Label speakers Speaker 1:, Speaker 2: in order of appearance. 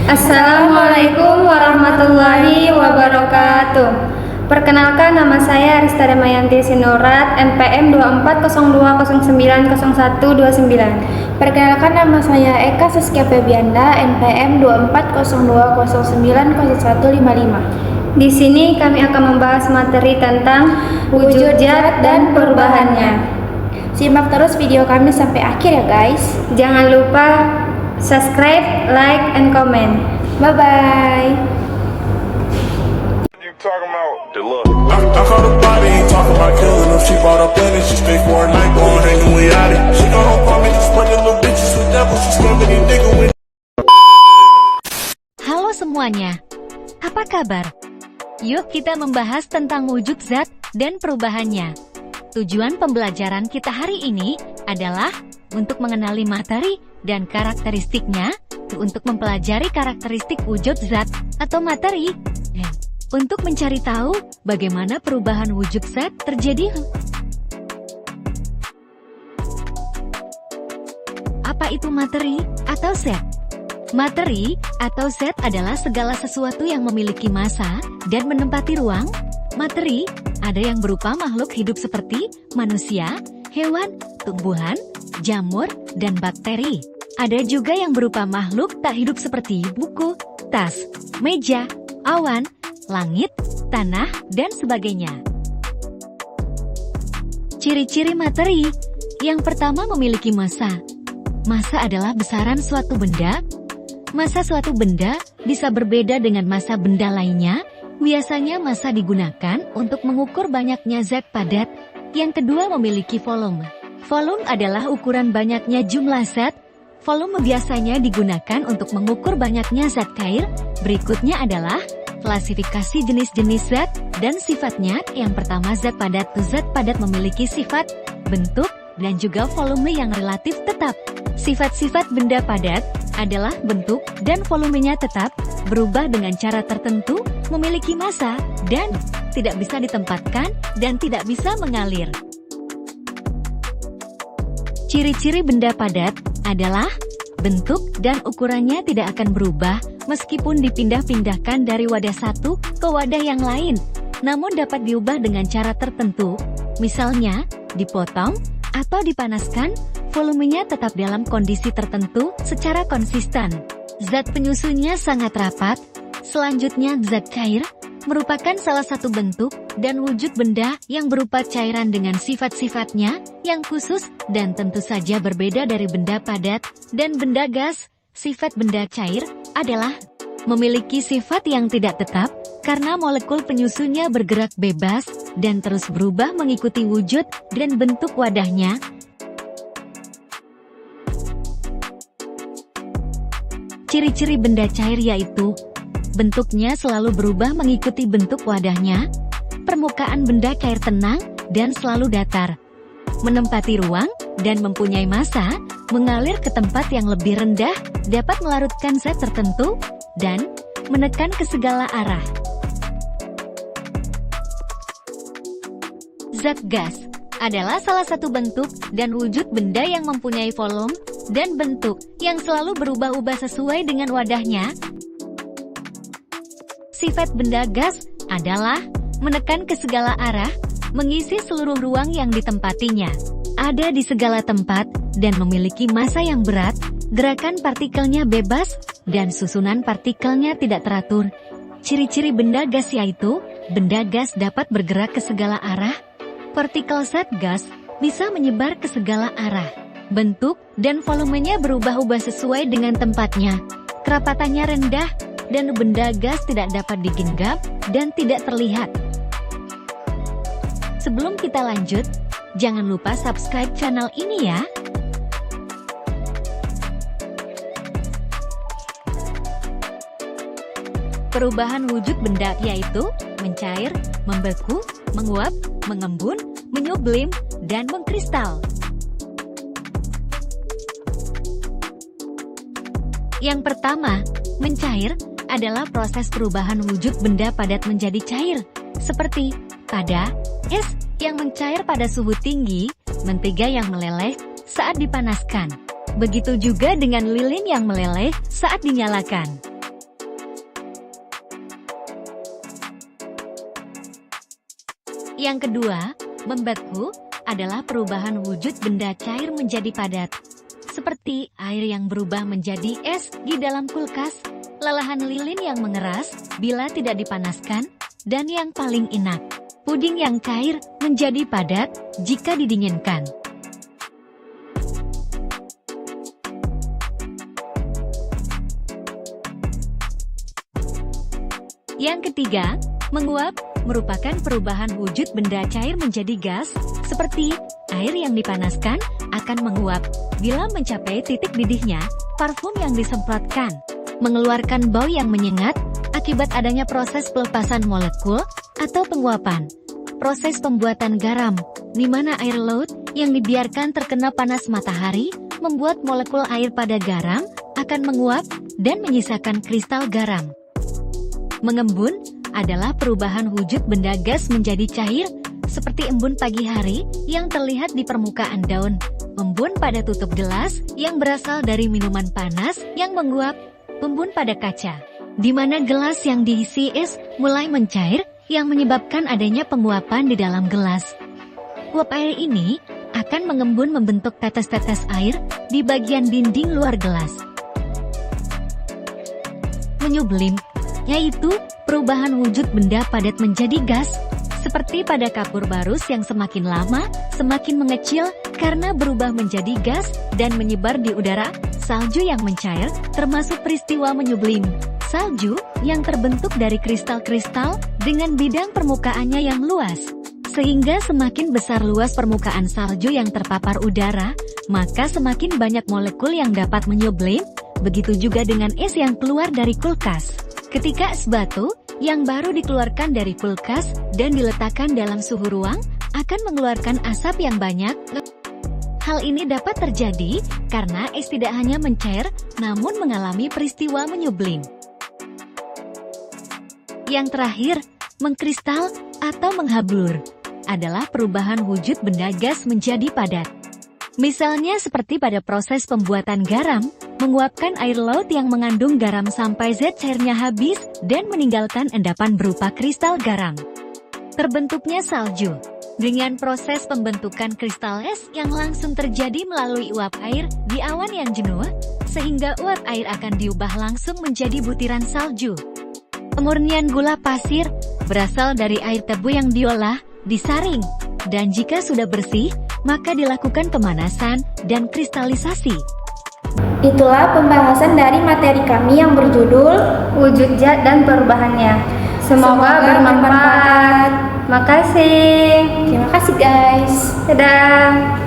Speaker 1: Assalamualaikum warahmatullahi wabarakatuh. Perkenalkan, nama saya Arista Damayanti Sinurat, NPM 2402090129.
Speaker 2: Perkenalkan, nama saya Eka Saskia Febianda, NPM 2402090155.
Speaker 1: Di sini kami akan membahas materi tentang wujud zat dan perubahannya.
Speaker 2: Simak terus video kami sampai akhir ya guys.
Speaker 1: Jangan lupa subscribe, like, and comment.
Speaker 2: Bye-bye.
Speaker 3: Talking about the look.
Speaker 4: I caught a body, ain't talking about killing them. She bought a plane and she stay for a night, going hanging with Yachty. She gon' home for me, just spreading little bitches with devils. She scamming these niggas with.
Speaker 5: Halo semuanya, apa kabar? Yuk kita membahas tentang wujud zat dan perubahannya. Tujuan pembelajaran kita hari ini adalah untuk mengenali materi dan karakteristiknya, untuk mempelajari karakteristik wujud zat atau materi, dan untuk mencari tahu bagaimana perubahan wujud zat terjadi. Apa itu materi atau zat? Materi atau zat adalah segala sesuatu yang memiliki massa dan menempati ruang. Materi ada yang berupa makhluk hidup seperti manusia, hewan, tumbuhan, jamur, dan bakteri. Ada juga yang berupa makhluk tak hidup seperti buku, tas, meja, awan, langit, tanah, dan sebagainya. Ciri-ciri materi. Yang pertama, memiliki massa. Massa adalah besaran suatu benda. Massa suatu benda bisa berbeda dengan massa benda lainnya. Biasanya massa digunakan untuk mengukur banyaknya zat padat. Yang kedua, memiliki volume. Volume adalah ukuran banyaknya jumlah zat. Volume biasanya digunakan untuk mengukur banyaknya zat cair. Berikutnya adalah klasifikasi jenis-jenis zat dan sifatnya. Yang pertama, zat padat. Zat padat memiliki sifat, bentuk, dan juga volume yang relatif tetap. Sifat-sifat benda padat adalah bentuk dan volumenya tetap, berubah dengan cara tertentu, memiliki massa, dan tidak bisa ditempatkan dan tidak bisa mengalir. Ciri-ciri benda padat adalah bentuk dan ukurannya tidak akan berubah meskipun dipindah-pindahkan dari wadah satu ke wadah yang lain, namun dapat diubah dengan cara tertentu, misalnya dipotong atau dipanaskan. Volumenya tetap dalam kondisi tertentu secara konsisten. Zat penyusunnya sangat rapat. Selanjutnya, zat cair merupakan salah satu bentuk dan wujud benda yang berupa cairan dengan sifat-sifatnya yang khusus dan tentu saja berbeda dari benda padat dan benda gas. Sifat benda cair adalah memiliki sifat yang tidak tetap karena molekul penyusunnya bergerak bebas dan terus berubah mengikuti wujud dan bentuk wadahnya. Ciri-ciri benda cair yaitu bentuknya selalu berubah mengikuti bentuk wadahnya, permukaan benda cair tenang dan selalu datar, menempati ruang dan mempunyai massa, mengalir ke tempat yang lebih rendah, dapat melarutkan zat tertentu, dan menekan ke segala arah. Zat gas adalah salah satu bentuk dan wujud benda yang mempunyai volume dan bentuk yang selalu berubah-ubah sesuai dengan wadahnya. Sifat benda gas adalah menekan ke segala arah, mengisi seluruh ruang yang ditempatinya, ada di segala tempat, dan memiliki massa yang berat, gerakan partikelnya bebas, dan susunan partikelnya tidak teratur. Ciri-ciri benda gas yaitu, benda gas dapat bergerak ke segala arah, partikel zat gas bisa menyebar ke segala arah, bentuk dan volumenya berubah-ubah sesuai dengan tempatnya, kerapatannya rendah, dan benda gas tidak dapat digenggam dan tidak terlihat. Sebelum kita lanjut, jangan lupa subscribe channel ini ya. Perubahan wujud benda yaitu mencair, membeku, menguap, mengembun, menyublim, dan mengkristal. Yang pertama, mencair adalah proses perubahan wujud benda padat menjadi cair, seperti pada es yang mencair pada suhu tinggi, mentega yang meleleh saat dipanaskan. Begitu juga dengan lilin yang meleleh saat dinyalakan. Yang kedua, membeku adalah perubahan wujud benda cair menjadi padat. Seperti air yang berubah menjadi es di dalam kulkas, lalahan lilin yang mengeras bila tidak dipanaskan, dan yang paling enak, puding yang cair menjadi padat jika didinginkan. Yang ketiga, menguap merupakan perubahan wujud benda cair menjadi gas, seperti air yang dipanaskan akan menguap. Bila mencapai titik didihnya, parfum yang disemprotkan mengeluarkan bau yang menyengat akibat adanya proses pelepasan molekul atau penguapan. Proses pembuatan garam, di mana air laut yang dibiarkan terkena panas matahari membuat molekul air pada garam akan menguap dan menyisakan kristal garam. Mengembun adalah perubahan wujud benda gas menjadi cair, seperti embun pagi hari yang terlihat di permukaan daun. Embun pada tutup gelas yang berasal dari minuman panas yang menguap. Embun pada kaca, di mana gelas yang diisi es mulai mencair yang menyebabkan adanya penguapan di dalam gelas. Uap air ini akan mengembun membentuk tetes-tetes air di bagian dinding luar gelas. Menyublim, yaitu perubahan wujud benda padat menjadi gas, seperti pada kapur barus yang semakin lama semakin mengecil karena berubah menjadi gas dan menyebar di udara. Salju yang mencair termasuk peristiwa menyublim. Salju yang terbentuk dari kristal-kristal dengan bidang permukaannya yang luas. Sehingga semakin besar luas permukaan salju yang terpapar udara, maka semakin banyak molekul yang dapat menyublim. Begitu juga dengan es yang keluar dari kulkas. Ketika es batu yang baru dikeluarkan dari kulkas dan diletakkan dalam suhu ruang akan mengeluarkan asap yang banyak. Hal ini dapat terjadi karena es tidak hanya mencair, namun mengalami peristiwa menyublim. Yang terakhir, mengkristal atau menghablur adalah perubahan wujud benda gas menjadi padat. Misalnya seperti pada proses pembuatan garam, menguapkan air laut yang mengandung garam sampai zat cairnya habis dan meninggalkan endapan berupa kristal garam. Terbentuknya salju. Dengan proses pembentukan kristal es yang langsung terjadi melalui uap air di awan yang jenuh, sehingga uap air akan diubah langsung menjadi butiran salju. Pemurnian gula pasir berasal dari air tebu yang diolah, disaring, dan jika sudah bersih, maka dilakukan pemanasan dan kristalisasi.
Speaker 2: Itulah pembahasan dari materi kami yang berjudul
Speaker 1: Wujud zat dan perubahannya. Semoga bermanfaat. Makasih.
Speaker 2: Terima kasih guys.
Speaker 1: Dadah.